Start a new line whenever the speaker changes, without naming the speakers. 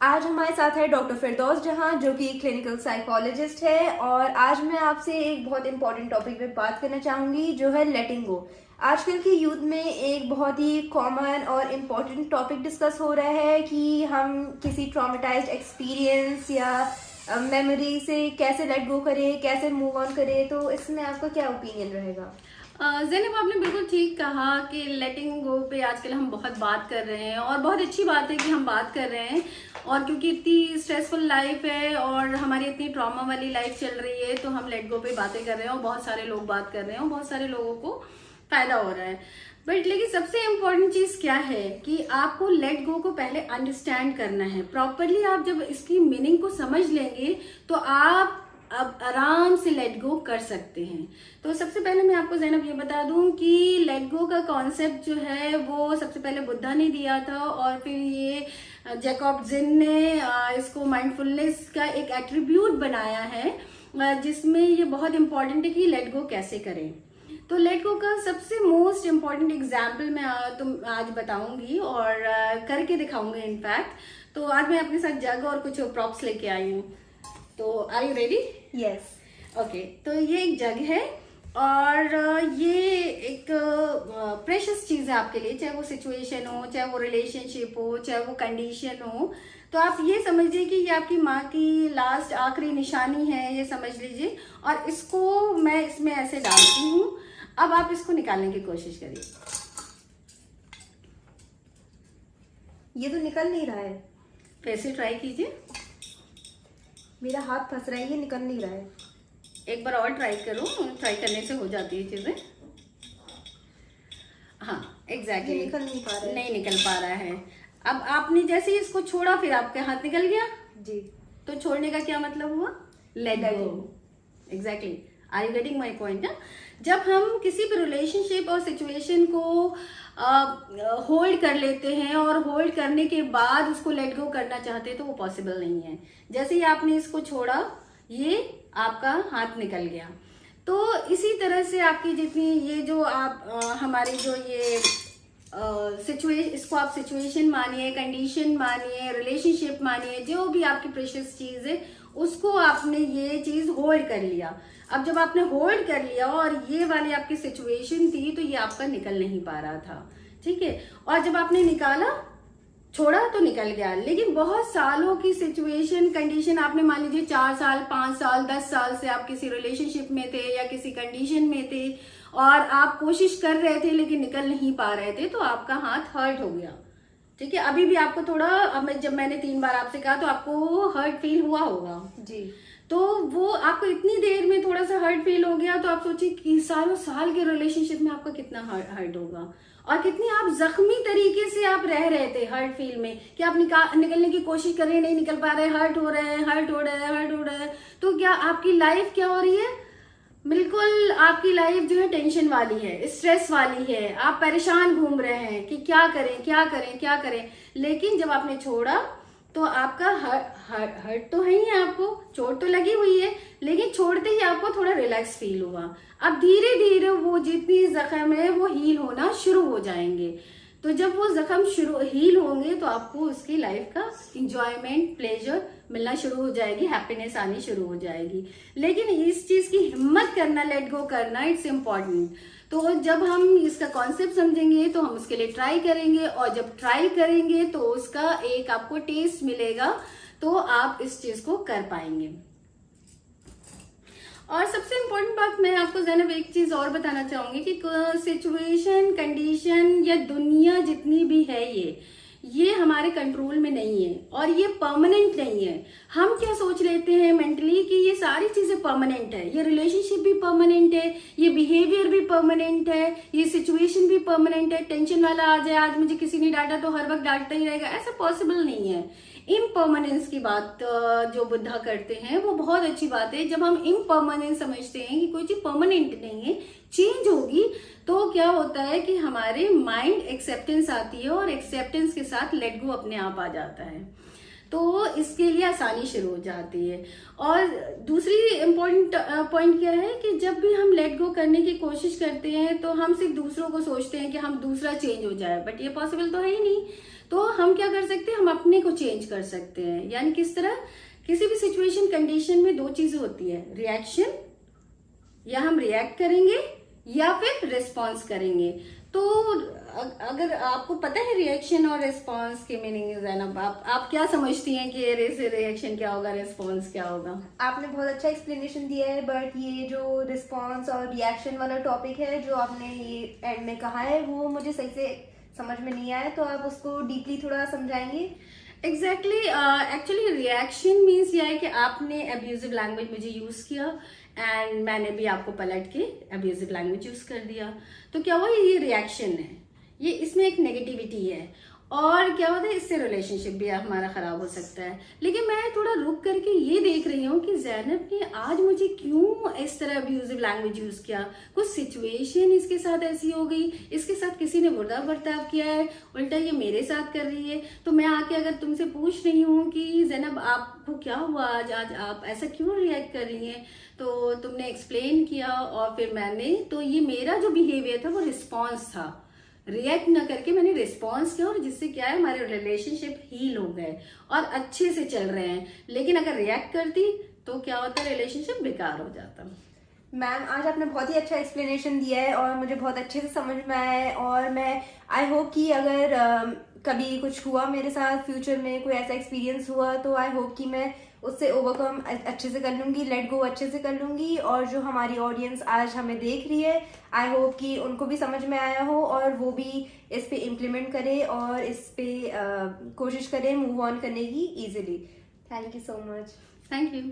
आज हमारे साथ है डॉक्टर फिरदौस जहां, जो कि क्लिनिकल साइकोलॉजिस्ट है। और आज मैं आपसे एक बहुत इंपॉर्टेंट टॉपिक पे बात करना चाहूंगी, जो है लेटिंग गो। आजकल की यूथ में एक बहुत ही कॉमन और इम्पॉर्टेंट टॉपिक डिस्कस हो रहा है कि हम किसी ट्रॉमेटाइज्ड एक्सपीरियंस या मेमोरी से कैसे लेट गो करें, कैसे मूव ऑन करें। तो इसमें आपका क्या ओपिनियन रहेगा?
ज़ैनब, आपने बिल्कुल ठीक कहा कि लेटिंग गो पे आजकल हम बहुत बात कर रहे हैं और बहुत अच्छी बात है कि हम बात कर रहे हैं। और क्योंकि इतनी स्ट्रेसफुल लाइफ है और हमारी इतनी ट्रॉमा वाली लाइफ चल रही है, तो हम लेट गो पे बातें कर रहे हैं और बहुत सारे लोग बात कर रहे हैं और बहुत सारे लोगों को फायदा हो रहा है। बट लेकिन सबसे इम्पोर्टेंट चीज़ क्या है कि आपको लेट गो को पहले अंडरस्टैंड करना है प्रॉपरली। आप जब इसकी मीनिंग को समझ लेंगे तो आप अब आराम से लेट गो कर सकते हैं। तो सबसे पहले मैं आपको ज़ैनब ये बता दूं कि लेट गो का कॉन्सेप्ट जो है वो सबसे पहले बुद्धा ने दिया था, और फिर ये जैकब जिन ने इसको माइंडफुलनेस का एक एट्रीब्यूट बनाया है, जिसमें ये बहुत इंपॉर्टेंट है कि लेट गो कैसे करें। तो लेट गो का सबसे मोस्ट इम्पॉर्टेंट एग्जाम्पल मैं आज बताऊंगी और करके दिखाऊंगी इनफैक्ट। तो आज मैं अपने साथ जग और कुछ प्रॉप्स लेके आई हूँ। तो are you ready?
Yes.
Okay, तो ये एक जग है और ये एक प्रेशियस चीज है आपके लिए, चाहे वो सिचुएशन हो, चाहे वो रिलेशनशिप हो, चाहे वो कंडीशन हो। तो आप ये समझिए कि ये आपकी माँ की लास्ट आखिरी निशानी है, ये समझ लीजिए। और इसको मैं इसमें ऐसे डालती हूँ। अब आप इसको निकालने की कोशिश करिए।
ये तो निकल नहीं रहा है।
फिर से ट्राई कीजिए।
मेरा हाथ फंस रहा है, ये निकल नहीं रहा है।
एक बार और ट्राई करो, ट्राई करने से हो जाती है चीजें। हाँ, एग्जैक्टली
निकल नहीं पा रहा है।
नहीं निकल पा रहा है। अब आपने जैसे ही इसको छोड़ा, फिर आपके हाथ निकल गया
जी।
तो छोड़ने का क्या मतलब हुआ? Let go. Exactly, are you getting my point? जब हम किसी भी रिलेशनशिप और सिचुएशन को होल्ड कर लेते हैं और होल्ड करने के बाद उसको लेट गो करना चाहते हैं, तो वो पॉसिबल नहीं है। जैसे ही आपने इसको छोड़ा, ये आपका हाथ निकल गया। तो इसी तरह से आपकी जितनी ये जो आप हमारी जो ये इसको आप सिचुएशन मानिए, कंडीशन मानिए, रिलेशनशिप मानिए, जो भी आपकी प्रेशियस चीज है, उसको आपने ये चीज होल्ड कर लिया। अब जब आपने होल्ड कर लिया और ये वाली आपकी सिचुएशन थी, तो ये आपका निकल नहीं पा रहा था, ठीक है। और जब आपने निकाला, छोड़ा तो निकल गया। लेकिन बहुत सालों की सिचुएशन, कंडीशन, आपने मान लीजिए 4 साल, 5 साल, 10 साल से आप किसी रिलेशनशिप में थे या किसी कंडीशन में थे और आप कोशिश कर रहे थे लेकिन निकल नहीं पा रहे थे, तो आपका हाथ हर्ट हो गया, ठीक है। अभी भी आपको थोड़ा, अब जब मैंने 3 बार आपसे कहा तो आपको हर्ट फील हुआ होगा
जी।
तो वो आपको इतनी देर में थोड़ा सा हर्ट फील हो गया, तो आप सोचिए कि सालों साल के रिलेशनशिप में आपका कितना हर्ट होगा और कितनी आप जख्मी तरीके से आप रह रहे थे हर्ट फील में, कि आप निकलने की कोशिश कर रहे हैं, नहीं निकल पा रहे, हर्ट हो रहे हैं, हर्ट हो रहे हैं, हर्ट हो रहे हैं। तो क्या आपकी लाइफ क्या हो रही है? बिल्कुल आपकी लाइफ जो है टेंशन वाली है, स्ट्रेस वाली है। आप परेशान घूम रहे हैं कि क्या करें, क्या करें, क्या करें। लेकिन जब आपने छोड़ा तो आपका हर्ट तो है ही है, आपको चोट तो लगी हुई है, लेकिन छोड़ते ही आपको थोड़ा रिलैक्स फील हुआ। अब धीरे धीरे वो जितनी जख्म है वो हील होना शुरू हो जाएंगे। तो जब वो जख्म हील होंगे तो आपको उसकी लाइफ का इंजॉयमेंट, प्लेजर मिलना शुरू हो जाएगी, हैप्पीनेस आनी शुरू हो जाएगी। लेकिन इस चीज की हिम्मत करना, लेट गो करना, इट्स इम्पॉर्टेंट। तो जब हम इसका कॉन्सेप्ट समझेंगे तो हम उसके लिए ट्राई करेंगे, और जब ट्राई करेंगे तो उसका एक आपको टेस्ट मिलेगा, तो आप इस चीज को कर पाएंगे। और सबसे इम्पोर्टेंट बात मैं आपको ज़ैनब एक चीज और बताना चाहूंगी कि सिचुएशन, कंडीशन या दुनिया जितनी भी है, ये हमारे कंट्रोल में नहीं है और ये परमानेंट नहीं है। हम क्या सोच लेते हैं मेंटली कि ये सारी चीजें परमानेंट है, ये रिलेशनशिप भी परमानेंट है, ये बिहेवियर भी परमानेंट है, ये सिचुएशन भी परमानेंट है। टेंशन वाला आ जाए, आज मुझे किसी ने डांटा तो हर वक्त डांटता ही रहेगा, ऐसा पॉसिबल नहीं है। इम्परमानेंस की बात जो बुद्धा करते हैं वो बहुत अच्छी बात है। जब हम इम्परमानेंस समझते हैं कि कोई चीज परमानेंट नहीं है, चेंज होगी, तो क्या होता है कि हमारे माइंड एक्सेप्टेंस आती है और एक्सेप्टेंस के साथ लेट गो अपने आप आ जाता है। तो इसके लिए आसानी शुरू हो जाती है। और दूसरी इम्पोर्टेंट पॉइंट क्या है कि जब भी हम लेट गो करने की कोशिश करते हैं तो हम सिर्फ दूसरों को सोचते हैं कि हम दूसरा चेंज हो जाए, बट ये पॉसिबल तो है ही नहीं। तो हम क्या कर सकते हैं, हम अपने को चेंज कर सकते हैं। यानी किस तरह, किसी भी सिचुएशन कंडीशन में दो चीजें होती है, रिएक्शन, या हम रिएक्ट करेंगे या फिर रिस्पॉन्स करेंगे। तो अगर आपको पता है रिएक्शन और रिस्पॉन्स की मीनिंग, ज़ैनब आप क्या समझती हैं कि रिएक्शन क्या होगा, रिस्पॉन्स क्या होगा?
आपने बहुत अच्छा एक्सप्लेनेशन दिया है, बट ये जो रिस्पॉन्स और रिएक्शन वाला टॉपिक है जो आपने ये एंड में कहा है वो मुझे सही से समझ में नहीं आया, तो आप उसको डीपली थोड़ा समझाएंगे?
एग्जैक्टली, एक्चुअली रिएक्शन मीन्स यह है कि आपने अब्यूजिव लैंग्वेज मुझे यूज किया एंड मैंने भी आपको पलट के अब्यूजिव लैंग्वेज यूज कर दिया, तो क्या हुआ, ये रिएक्शन है, ये इसमें एक नेगेटिविटी है, और क्या होता है, इससे रिलेशनशिप भी हमारा खराब हो सकता है। लेकिन मैं थोड़ा रुक करके ये देख रही हूँ कि ज़ैनब ने आज मुझे क्यों इस तरह अब्यूजिव लैंग्वेज यूज किया, कुछ सिचुएशन इसके साथ ऐसी हो गई, इसके साथ किसी ने बुरा बर्ताव किया है, उल्टा ये मेरे साथ कर रही है। तो मैं आके अगर तुमसे पूछ रही हूँ कि ज़ैनब आपको क्या हुआ आज आप ऐसा क्यों रिएक्ट कर रही हैं, तो तुमने एक्सप्लेन किया और फिर मैंने, तो ये मेरा जो बिहेवियर था वो रिस्पॉन्स था, रिएक्ट ना करके मैंने रिस्पॉन्स किया, और जिससे क्या है, हमारे रिलेशनशिप हील हो गए और अच्छे से चल रहे हैं। लेकिन अगर रिएक्ट करती तो क्या होता, रिलेशनशिप बेकार हो जाता।
मैम आज आपने बहुत ही अच्छा एक्सप्लेनेशन दिया है और मुझे बहुत अच्छे से समझ में आया है, और मैं आई होप कि अगर कभी कुछ हुआ मेरे साथ फ्यूचर में, कोई ऐसा एक्सपीरियंस हुआ, तो आई होप कि मैं उससे ओवरकम अच्छे से कर लूँगी, लेट गो अच्छे से कर लूँगी। और जो हमारी ऑडियंस आज हमें देख रही है, आई होप कि उनको भी समझ में आया हो और वो भी इस पे इम्प्लीमेंट करे और इस पे कोशिश करें मूव ऑन करने की easily. Thank you so much.
Thank you.